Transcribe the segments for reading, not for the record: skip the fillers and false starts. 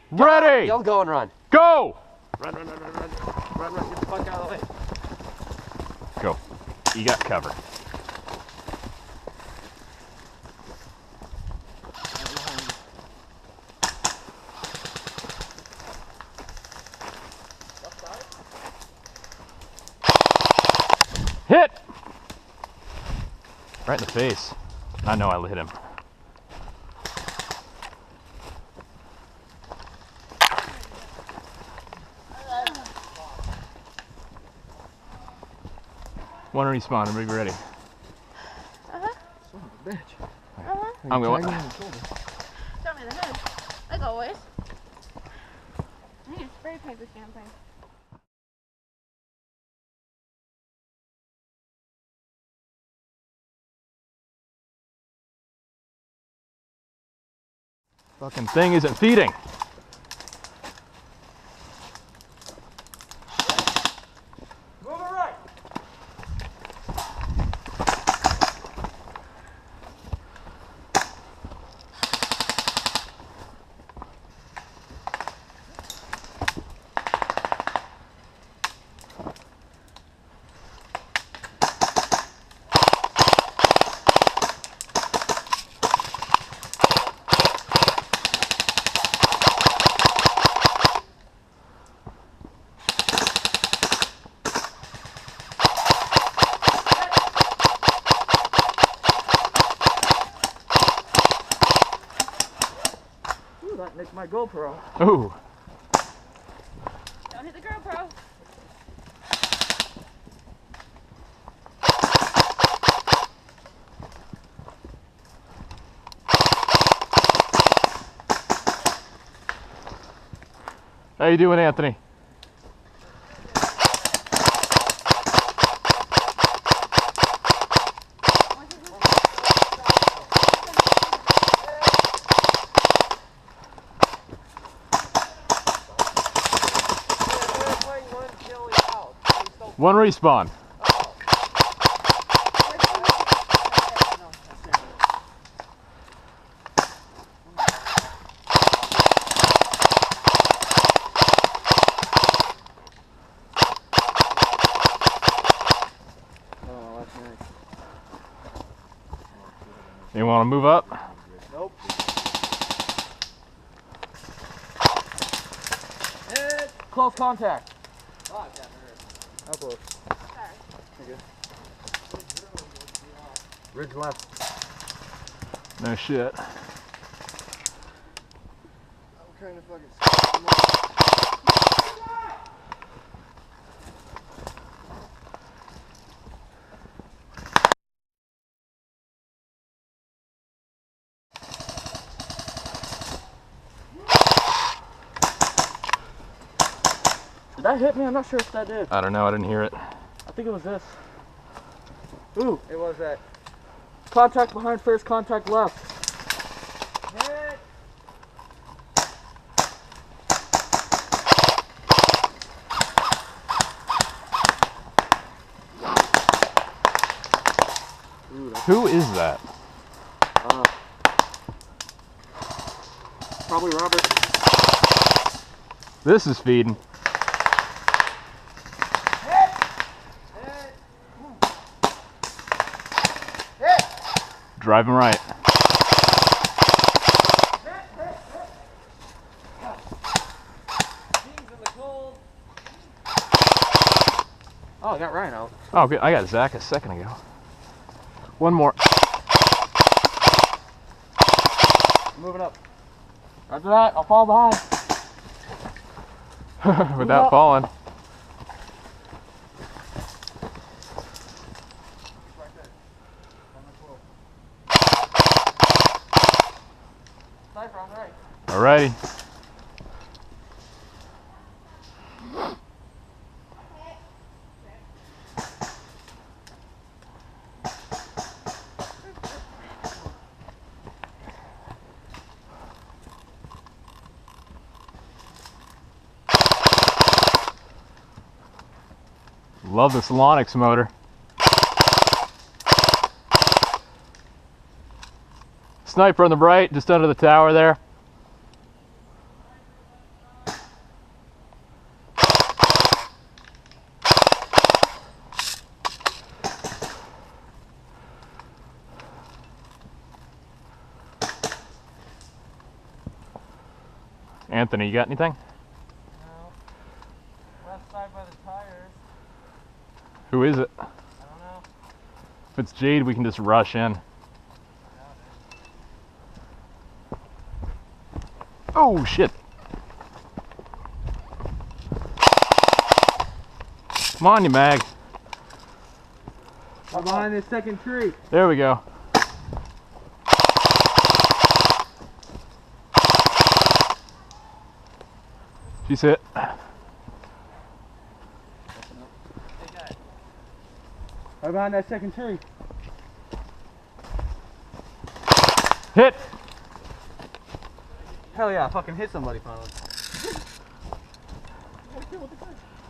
Ready! Yell go and run. Go! Run, run, run, run, run. Run, run, get the fuck out of the way. Go. You got cover. Hit! Right in the face. I know I hit him. One respawn, everybody ready? Uh-huh. Son of a bitch. Uh-huh. I'm going. Got me in the head. Like always. I need to spray paint this damn thing. Fucking thing isn't feeding. Move it right. That nicked my GoPro. Ooh. Don't hit the GoPro. How you doing, Anthony? One respawn. Oh, that's nice. You want to move up? Nope. Hit. Close contact. Oh, I got hurt. How close? Sorry. You're good. Ridge left. No shit. I'm trying to fucking. Did that hit me? I'm not sure if that did. I don't know, I didn't hear it. I think it was this. Ooh, it was that. Contact behind first, contact left. Hit. Ooh, Who is that? Probably Robert. This is feeding. Hit. Hit. Hit. Driving right. Oh, I got Ryan out. Oh, good. I got Zach a second ago. One more. Moving up. After that, I'll fall behind. Without falling. Right there. Sniper on the right. Alrighty. Love this Lonix motor. Sniper on the right, just under the tower there. Anthony, you got anything? No. Left side by the tires. Who is it? I don't know. If it's Jade, we can just rush in. Oh shit. Come on, you mag. I'm behind this second tree. There we go. She's hit. Right behind that second tree. Hit. Hell yeah, I fucking hit somebody finally.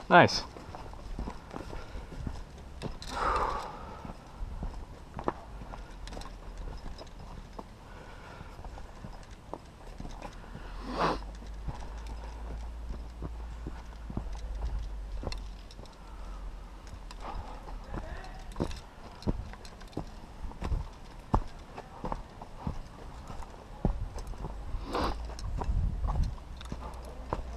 Nice.